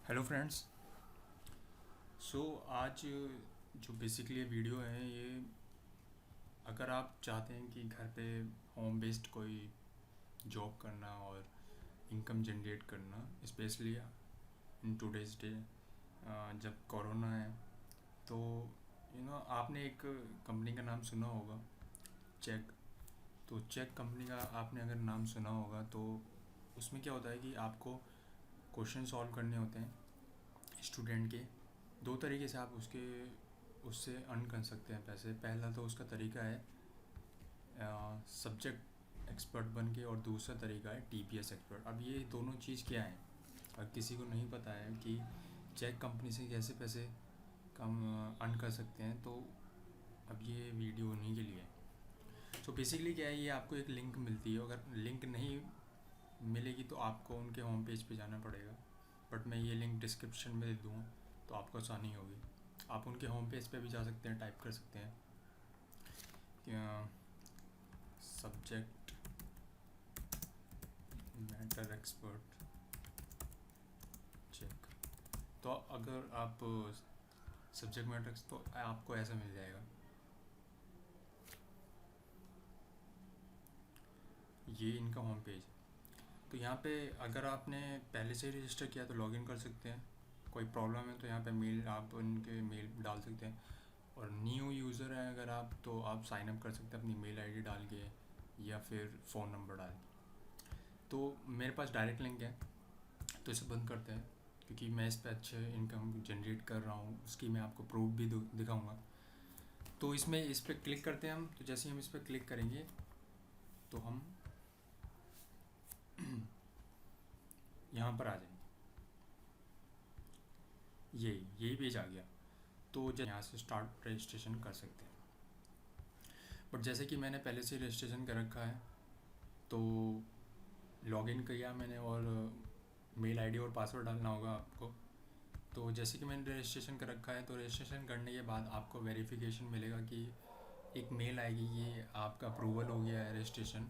Hello friends. आज जो basically ये वीडियो है, ये अगर आप चाहते हैं कि घर पे होम बेस्ड कोई जॉब करना और इनकम जनरेट करना, स्पेशली इन टुडेज डे जब कोरोना है, तो आपने एक कंपनी का नाम सुना होगा, चेक। तो चेक कंपनी का आपने अगर नाम सुना होगा, तो उसमें क्या होता है कि आपको क्वेश्चन सॉल्व करने होते हैं स्टूडेंट के। दो तरीके से आप उससे अर्न कर सकते हैं पैसे। पहला तो उसका तरीका है सब्जेक्ट एक्सपर्ट बन के, और दूसरा तरीका है टीपीएस एक्सपर्ट। अब ये दोनों चीज़ क्या है, अगर किसी को नहीं पता है कि चेक कंपनी से कैसे पैसे कम अर्न कर सकते हैं, तो अब ये वीडियो उन्हीं के लिए है। सो बेसिकली क्या है, ये आपको एक लिंक मिलती है। अगर लिंक नहीं मिलेगी तो आपको उनके होम पेज पे जाना पड़ेगा, बट मैं ये लिंक डिस्क्रिप्शन में दे दूँगा तो आपको आसानी होगी। आप उनके होम पेज पे भी जा सकते हैं, टाइप कर सकते हैं सब्जेक्ट मैटर एक्सपर्ट चेक। तो अगर आप सब्जेक्ट मैटर, तो आपको ऐसा मिल जाएगा, ये इनका होम पेज। तो यहाँ पे अगर आपने पहले से ही रजिस्टर किया तो लॉगिन कर सकते हैं। कोई प्रॉब्लम है तो यहाँ पे मेल, आप उनके मेल डाल सकते हैं। और न्यू यूज़र हैं अगर आप, तो आप साइन अप कर सकते हैं अपनी मेल आईडी डाल के या फिर फ़ोन नंबर डाल के। तो मेरे पास डायरेक्ट लिंक है, तो इसे बंद करते हैं, क्योंकि मैं इस पर अच्छे इनकम जनरेट कर रहा हूँ, उसकी मैं आपको प्रूफ भी दिखाऊंगा। तो इसमें इस पर क्लिक करते हैं हम। तो जैसे ही हम इस पर क्लिक करेंगे तो हम यहाँ पर आ जाएंगे। यही पेज आ गया। तो यहाँ से स्टार्ट रजिस्ट्रेशन कर सकते हैं। बट जैसे कि मैंने पहले से रजिस्ट्रेशन कर रखा है, तो लॉगिन किया मैंने, और मेल आईडी और पासवर्ड डालना होगा आपको। तो जैसे कि मैंने रजिस्ट्रेशन कर रखा है, तो रजिस्ट्रेशन करने के बाद आपको वेरिफिकेशन मिलेगा कि एक मेल आएगी, ये आपका अप्रूवल हो गया है रजिस्ट्रेशन।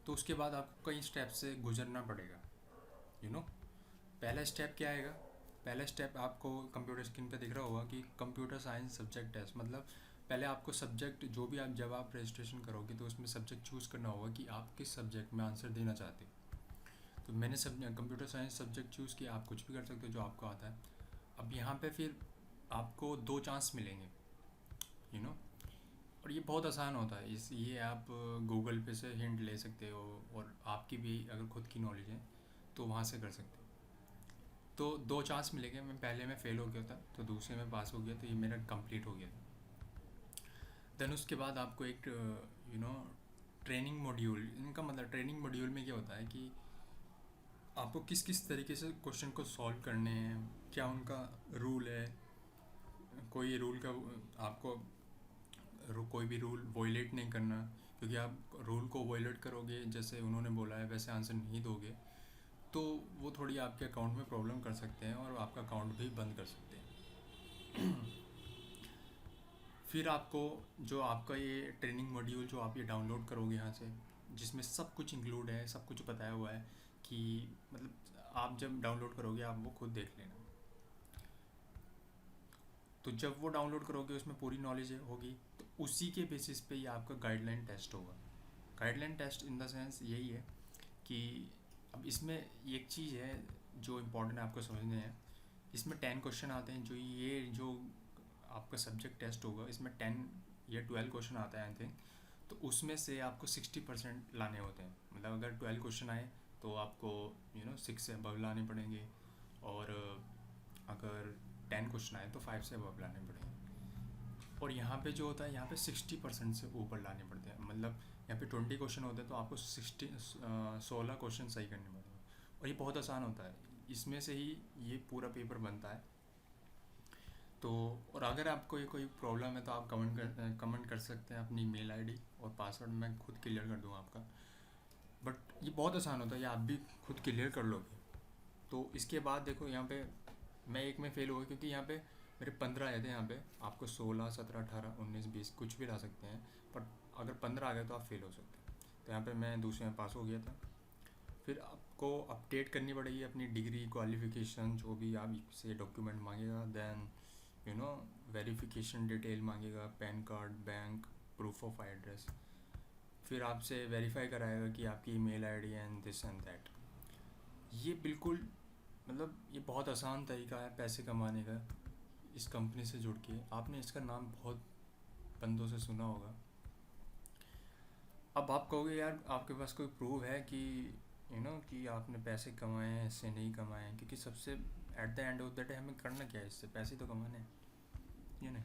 तो उसके बाद आपको कई स्टेप से गुजरना पड़ेगा। पहला स्टेप क्या आएगा? पहला स्टेप आपको कंप्यूटर स्क्रीन पे दिख रहा होगा कि कंप्यूटर साइंस सब्जेक्ट टेस्ट। मतलब पहले आपको सब्जेक्ट, जो भी आप जब आप रजिस्ट्रेशन करोगे तो उसमें सब्जेक्ट चूज़ करना होगा कि आप किस सब्जेक्ट में आंसर देना चाहते हो। तो मैंने कंप्यूटर साइंस सब्जेक्ट चूज़ किया। आप कुछ भी कर सकते हो जो आपको आता है। अब यहाँ पे फिर आपको 2 चांस मिलेंगे, यू नो और ये बहुत आसान होता है। ये आप गूगल पे से हिंट ले सकते हो, और आपकी भी अगर खुद की नॉलेज है तो वहाँ से कर सकते हो। तो 2 चांस मिलेंगे। पहले में फ़ेल हो गया था, तो दूसरे में पास हो गया, तो ये मेरा कंप्लीट हो गया था। देन उसके बाद आपको एक ट्रेनिंग मॉड्यूल, इनका मतलब ट्रेनिंग मॉड्यूल में क्या होता है कि आपको किस किस तरीके से क्वेश्चन को सॉल्व करने हैं, क्या उनका रूल है, कोई रूल का आपको कोई भी रूल वॉयलेट नहीं करना। क्योंकि आप रूल को वॉयलेट करोगे, जैसे उन्होंने बोला है वैसे आंसर नहीं दोगे, तो वो थोड़ी आपके अकाउंट में प्रॉब्लम कर सकते हैं और आपका अकाउंट भी बंद कर सकते हैं। फिर आपको जो आपका ये ट्रेनिंग मॉड्यूल जो आप ये डाउनलोड करोगे यहाँ से, जिसमें सब कुछ इंक्लूड है, सब कुछ बताया हुआ है कि मतलब आप जब डाउनलोड करोगे आप वो खुद देख लेना। तो जब वो डाउनलोड करोगे उसमें पूरी नॉलेज होगी, तो उसी के बेसिस पे ये आपका गाइडलाइन टेस्ट होगा। Guideline test in the sense यही है कि अब इसमें एक चीज़ है जो इम्पोर्टेंट आपको समझने हैं। इसमें 10 क्वेश्चन आते हैं। जो आपका सब्जेक्ट टेस्ट होगा, इसमें 10 या 12 क्वेश्चन आता है आई थिंक। तो उसमें से आपको 60% लाने होते हैं। मतलब अगर 12 क्वेश्चन आए तो आपको 6 से अबव लाने पड़ेंगे, और अगर 10 क्वेश्चन आए तो 5 से अबव लाने पड़ेंगे। और यहाँ पे जो होता है, यहाँ पे 60% से ऊपर लाने पड़ते हैं। मतलब यहाँ पे 20 क्वेश्चन होते हैं तो आपको 16 क्वेश्चन सही करने पड़ते हैं। और ये बहुत आसान होता है, इसमें से ही ये पूरा पेपर बनता है। तो और अगर आपको ये कोई प्रॉब्लम है तो आप कमेंट कर सकते हैं। अपनी मेल आईडी और पासवर्ड मैं खुद क्लियर कर दूँगा आपका। बट ये बहुत आसान होता है, ये आप भी खुद क्लियर कर लोगे। तो इसके बाद देखो, यहाँ पे मैं एक में फ़ेल हो गया, क्योंकि यहाँ पे मेरे 15 आए थे। यहाँ पे आपको 16, 17, 18, 19, 20 कुछ भी ला सकते हैं, पर अगर 15 आ गए तो आप फेल हो सकते हैं। तो यहाँ पे मैं दूसरे में पास हो गया था। फिर आपको अपडेट करनी पड़ेगी अपनी डिग्री क्वालिफिकेशन जो भी आप से डॉक्यूमेंट मांगेगा। Then you know verification detail मांगेगा, PAN card, bank, proof of address. फिर आपसे वेरीफाई कराएगा कि आपकी email ID and this and that. ये बिल्कुल मतलब ये बहुत आसान तरीका है पैसे कमाने का इस कंपनी से जुड़ के। आपने इसका नाम बहुत बंदों से सुना होगा। अब आप कहोगे यार आपके पास कोई प्रूफ है कि कि आपने पैसे कमाए हैं, इससे नहीं कमाए हैं? क्योंकि सबसे at the end of the day हमें करना क्या है, इससे पैसे तो कमाने हैं, ये नहीं।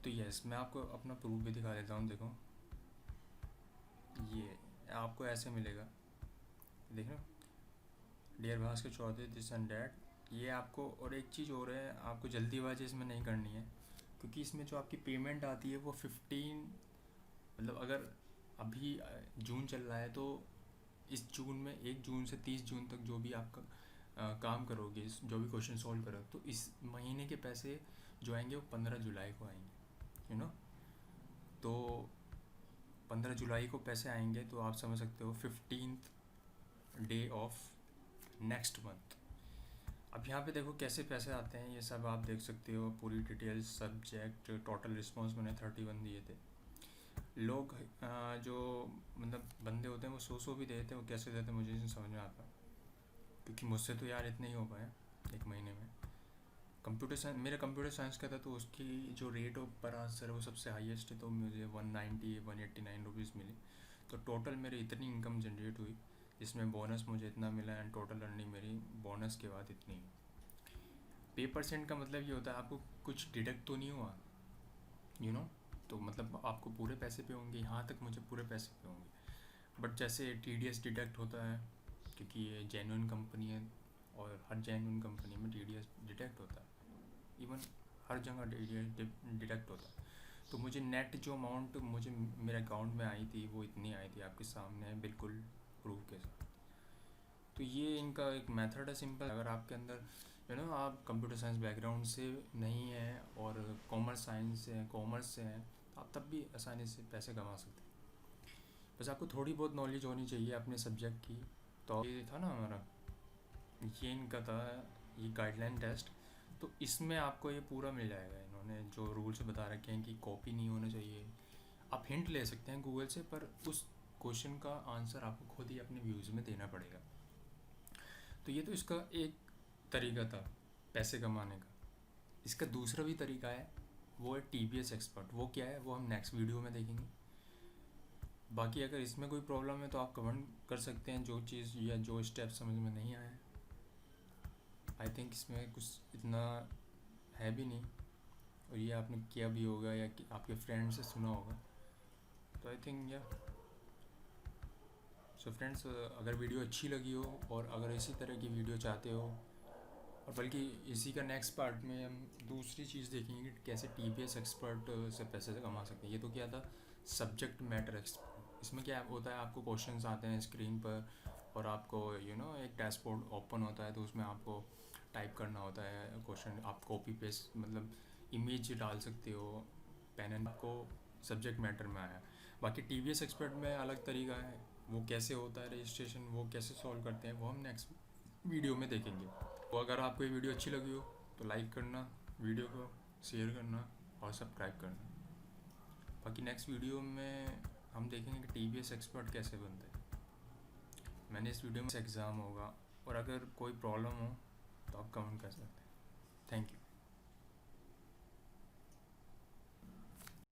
तो यस, मैं आपको अपना प्रूफ भी दिखा देता हूँ। देखो ये आपको ऐसे मिलेगा, देख लो, dear Bhaskar Chaudhary this and that. ये आपको, और एक चीज़ और है, आपको जल्दीबाजी इसमें नहीं करनी है, क्योंकि इसमें जो आपकी पेमेंट आती है वो 15, मतलब अगर अभी जून चल रहा है तो इस जून में 1 जून से 30 जून तक जो भी आपका काम करोगे, जो भी क्वेश्चन सॉल्व करोगे, तो इस महीने के पैसे जो आएंगे वो 15 जुलाई को आएंगे, तो 15 जुलाई को पैसे आएंगे, तो आप समझ सकते हो 15th day of next month. अब यहाँ पे देखो कैसे पैसे आते हैं, ये सब आप देख सकते हो, पूरी डिटेल्स, सब्जेक्ट, टोटल रिस्पॉन्स मैंने 31 दिए थे। लोग जो मतलब बंदे होते हैं वो 100 भी देते हैं, वो कैसे देते हैं मुझे नहीं समझ में आता, क्योंकि मुझसे तो यार इतने ही हो पाए एक महीने में। कंप्यूटर साइंस, मेरा कंप्यूटर साइंस का था, तो उसकी जो रेट ऑफ पर आंसर है वो सबसे हाईएस्ट है, तो मुझे 189 रुपीज़ मिली। तो टोटल मेरी इतनी इनकम जनरेट हुई, जिसमें बोनस मुझे इतना मिला, एंड टोटल अर्निंग मेरी बोनस के बाद इतनी। पे परसेंट का मतलब ये होता है आपको कुछ डिडक्ट तो नहीं हुआ, तो मतलब आपको पूरे पैसे पे होंगे, यहाँ तक मुझे पूरे पैसे पे होंगे। बट जैसे TDS डिडक्ट होता है, क्योंकि ये जेन्युइन कंपनी है, और हर जेन्युइन कंपनी में TDS डिडक्ट होता है, इवन हर जगह TDS डिडक्ट होता है। तो मुझे नेट जो अमाउंट मुझे मेरे अकाउंट में आई थी वो इतनी आई थी, आपके सामने है बिल्कुल प्रूफ के साथ। तो ये इनका एक मेथड है सिंपल। अगर आपके अंदर आप कंप्यूटर साइंस बैकग्राउंड से नहीं है और कॉमर्स साइंस से, कॉमर्स से हैं, तो आप तब भी आसानी से पैसे कमा सकते हैं। बस आपको थोड़ी बहुत नॉलेज होनी चाहिए अपने सब्जेक्ट की। तो ये था ना हमारा, ये इनका था, ये गाइडलाइन टेस्ट। तो इसमें आपको ये पूरा मिल जाएगा, इन्होंने जो रूल्स बता रखे हैं कि कॉपी नहीं होना चाहिए। आप हिंट ले सकते हैं गूगल से, पर उस क्वेश्चन का आंसर आपको खुद ही अपने व्यूज़ में देना पड़ेगा। तो ये तो इसका एक तरीका था पैसे कमाने का। इसका दूसरा भी तरीका है, वो है TPS एक्सपर्ट। वो क्या है वो हम नेक्स्ट वीडियो में देखेंगे। बाकी अगर इसमें कोई प्रॉब्लम है तो आप कमेंट कर सकते हैं, जो चीज़ या जो स्टेप समझ में नहीं आए। आई थिंक इसमें कुछ इतना है भी नहीं, और ये आपने किया भी होगा या कि आपके फ्रेंड से सुना होगा। तो आई थिंक या सो फ्रेंड्स, अगर वीडियो अच्छी लगी हो और अगर इसी तरह की वीडियो चाहते हो, और बल्कि इसी का नेक्स्ट पार्ट में हम दूसरी चीज़ देखेंगे कि कैसे TPS एक्सपर्ट से पैसे से कमा सकते हैं। ये तो क्या था, सब्जेक्ट मैटर एक्सपर्ट। इसमें क्या होता है, आपको क्वेश्चंस आते हैं स्क्रीन पर, और आपको एक डैशबोर्ड ओपन होता है, तो उसमें आपको टाइप करना होता है क्वेश्चन। आप कॉपी पेस्ट मतलब इमेज डाल सकते हो, पेन एंड आपको सब्जेक्ट मैटर में आया। बाकी TPS एक्सपर्ट में अलग तरीका है, वो कैसे होता है रजिस्ट्रेशन, वो कैसे सॉल्व करते हैं, वो हम नेक्स्ट वीडियो में देखेंगे। तो अगर आपको ये वीडियो अच्छी लगी हो तो लाइक करना, वीडियो को शेयर करना और सब्सक्राइब करना। बाकी नेक्स्ट वीडियो में हम देखेंगे कि TPS एक्सपर्ट कैसे बनते हैं। मैंने इस वीडियो में एग्ज़ाम होगा, और अगर कोई प्रॉब्लम हो तो आप कमेंट कर सकते हैं। Thank you.